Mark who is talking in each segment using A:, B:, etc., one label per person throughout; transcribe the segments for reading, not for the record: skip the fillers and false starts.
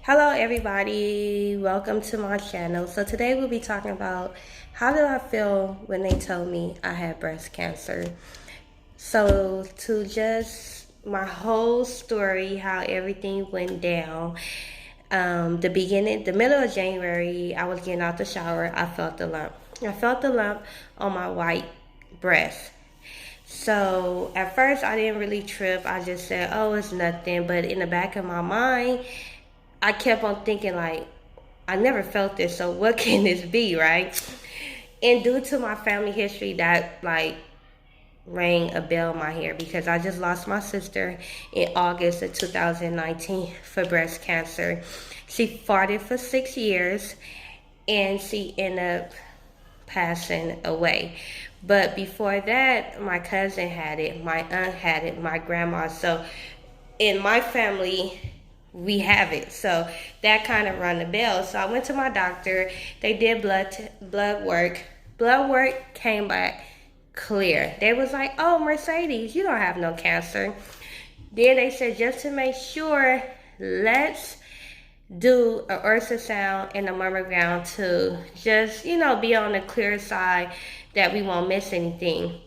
A: Hello everybody, welcome to my channel. So today we'll be talking about how did I feel when they told me I had breast cancer. So to just my whole story, how everything went down. The middle of January, I was getting out the shower, I felt the lump. I felt the lump on my white breast. So at first I didn't really trip. I just said, oh, it's nothing. But in the back of my mind, I kept on thinking like, I never felt this, so what can this be, right? And due to my family history, that like rang a bell in my hair because I just lost my sister in August of 2019 for breast cancer. She fought it for 6 years and she ended up passing away. But before that, my cousin had it, my aunt had it, my grandma. So in my family, we have it. So that kind of rung the bell. So I went to my doctor. They did blood work. Blood work came back clear. They was like, oh, Mercedes, you don't have no cancer. Then they said, just to make sure, let's do an ultrasound and a mammogram to just, be on the clear side that we won't miss anything.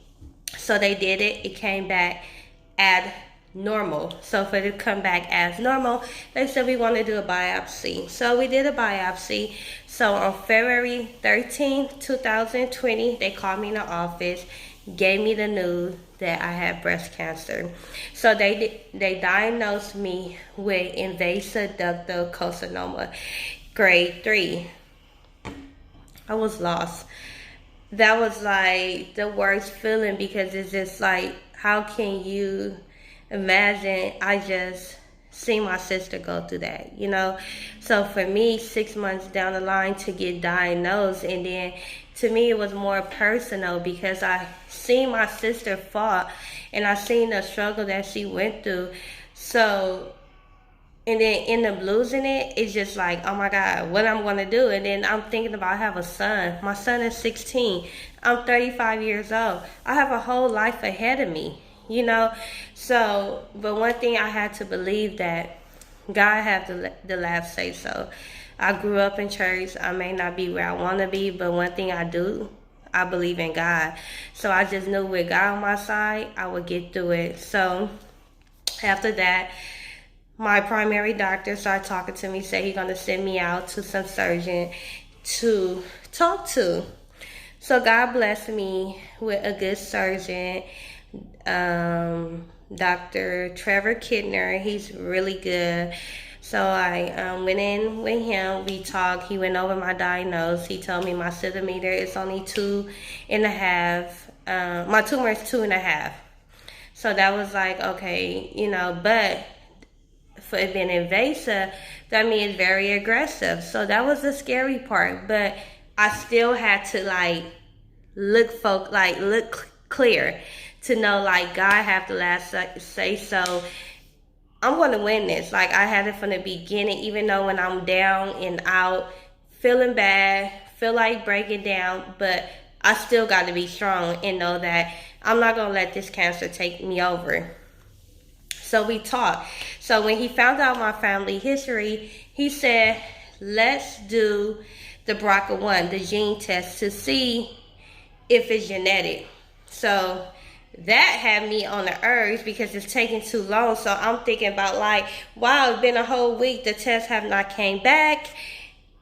A: So they did it. It came back at normal. So for it to come back as normal, they said we want to do a biopsy. So we did a biopsy. So on February 13th, 2020, they called me in the office, gave me the news that I had breast cancer. So they diagnosed me with invasive ductal carcinoma, grade 3. I was lost. That was like the worst feeling because it's just like, how can you imagine? I just seen my sister go through that, So for me, 6 months down the line to get diagnosed, and then to me it was more personal because I seen my sister fought and I seen the struggle that she went through. So, and then end up losing it, it's just like, oh my God, what I'm gonna do? And then I'm thinking about, I have a son. My son is 16. I'm 35 years old. I have a whole life ahead of me. So, but one thing I had to believe that God had the last say so. I grew up in church. I may not be where I want to be, but one thing I do, I believe in God. So I just knew with God on my side, I would get through it. So after that, my primary doctor started talking to me, said he's going to send me out to some surgeon to talk to. So God blessed me with a good surgeon. Dr. Trevor Kidner, he's really good. So I went in with him, we talked, he went over my diagnosis, he told me my centimeter is only 2.5, my tumor is 2.5. So that was like, okay, but for it being invasive, that means very aggressive. So that was the scary part, but I still had to look clear to know like God have the last say so. I'm going to win this. Like I had it from the beginning, even though when I'm down and out, feeling bad, feel like breaking down, but I still got to be strong and know that I'm not going to let this cancer take me over. So we talked. So when he found out my family history, he said, let's do the BRCA1, the gene test, to see if it's genetic. So that had me on the urge because it's taking too long. So I'm thinking about like, wow, it's been a whole week. The test have not came back.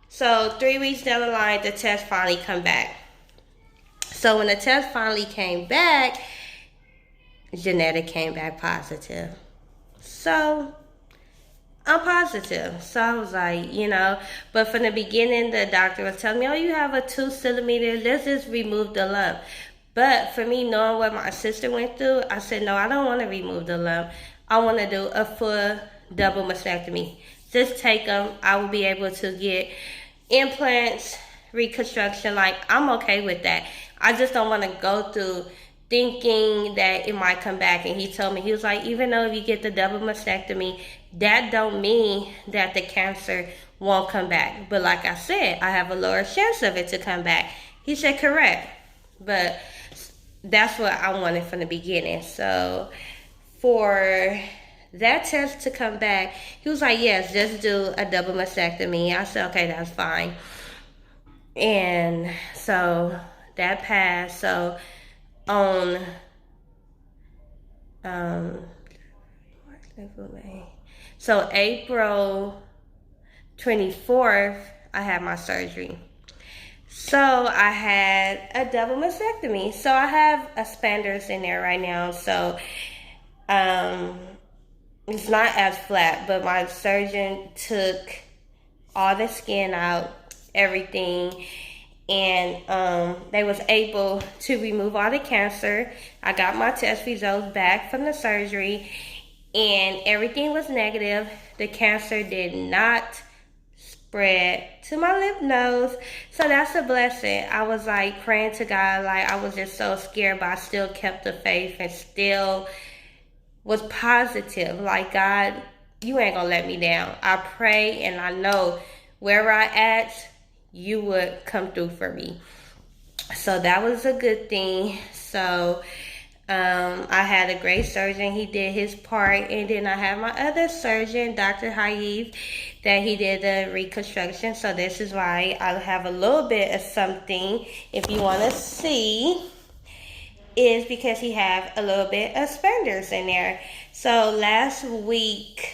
A: So 3 weeks down the line, the test finally come back. So when the test finally came back, genetic came back positive. So I'm positive. So I was like, but from the beginning, the doctor was telling me, oh, you have a 2 centimeter, let's just remove the lump. But for me, knowing what my sister went through, I said, no, I don't want to remove the lump. I want to do a full double mastectomy. Just take them. I will be able to get implants, reconstruction. Like, I'm okay with that. I just don't want to go through thinking that it might come back. And he told me, he was like, even though if you get the double mastectomy, that don't mean that the cancer won't come back. But like I said, I have a lower chance of it to come back. He said, correct. But that's what I wanted from the beginning. So for that test to come back, he was like, yes, just do a double mastectomy. I said, okay, that's fine. And so that passed. So on so April 24th, I had my surgery. So I had a double mastectomy. So I have expanders in there right now. So it's not as flat, but my surgeon took all the skin out, everything, and they was able to remove all the cancer. I got my test results back from the surgery, and everything was negative. The cancer did not spread to my lymph nodes, so that's a blessing. I was like praying to God, like I was just so scared, but I still kept the faith and still was positive. Like, God, you ain't gonna let me down. I pray and I know where I at, you would come through for me. So that was a good thing. So I had a great surgeon. He did his part. And then I had my other surgeon, Dr. Haif, that he did the reconstruction. So this is why I have a little bit of something, if you want to see, is because he have a little bit of spenders in there. So last week,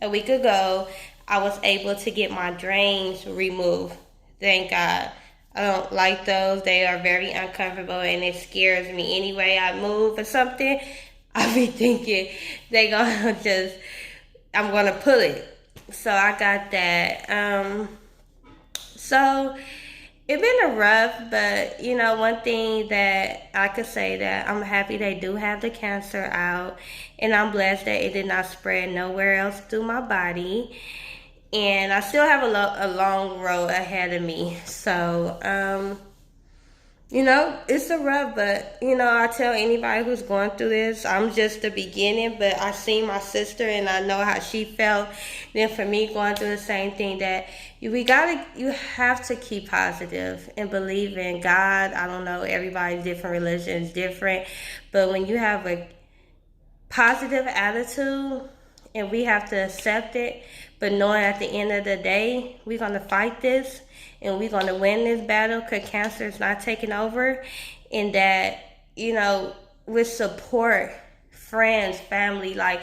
A: a week ago, I was able to get my drains removed. Thank God. I don't like those. They are very uncomfortable and it scares me. Anyway, I move or something, I be thinking they gonna just, I'm gonna pull it. So I got that. So it's been a rough, but you know, one thing that I could say that I'm happy they do have the cancer out, and I'm blessed that it did not spread nowhere else through my body. And I still have a long road ahead of me. So, you know, it's a rough, but, you know, I tell anybody who's going through this, I'm just the beginning, but I seen my sister and I know how she felt. Then for me going through the same thing, that you have to keep positive and believe in God. I don't know, everybody's different, religion is different, but when you have a positive attitude, and we have to accept it, but knowing at the end of the day, we're going to fight this and we're going to win this battle because cancer is not taking over. And that, you know, with support, friends, family, like,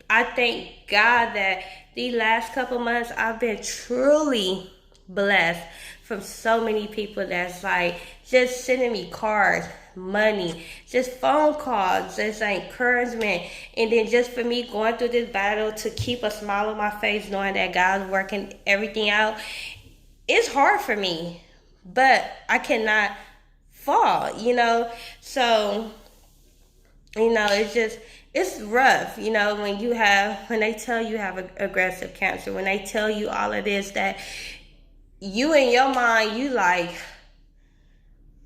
A: I thank God that these last couple months I've been truly blessed from so many people that's like just sending me cards, money, just phone calls, just encouragement. And then just for me going through this battle to keep a smile on my face, knowing that God's working everything out, it's hard for me, but I cannot fall, you know. So, you know, it's rough, you know, when they tell you have aggressive cancer, when they tell you all of this, that you in your mind, you like,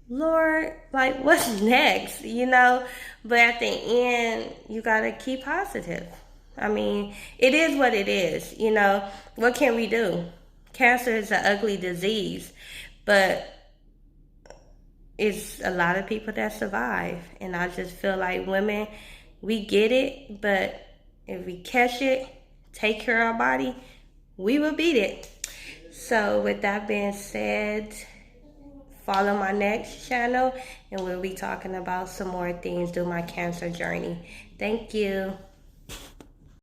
A: Lord, like, what's next, you know? But at the end, you got to keep positive. I mean, it is what it is, you know? What can we do? Cancer is an ugly disease, but it's a lot of people that survive. And I just feel like women, we get it, but if we catch it, take care of our body, we will beat it. So with that being said, follow my next channel and we'll be talking about some more things through my cancer journey. Thank you.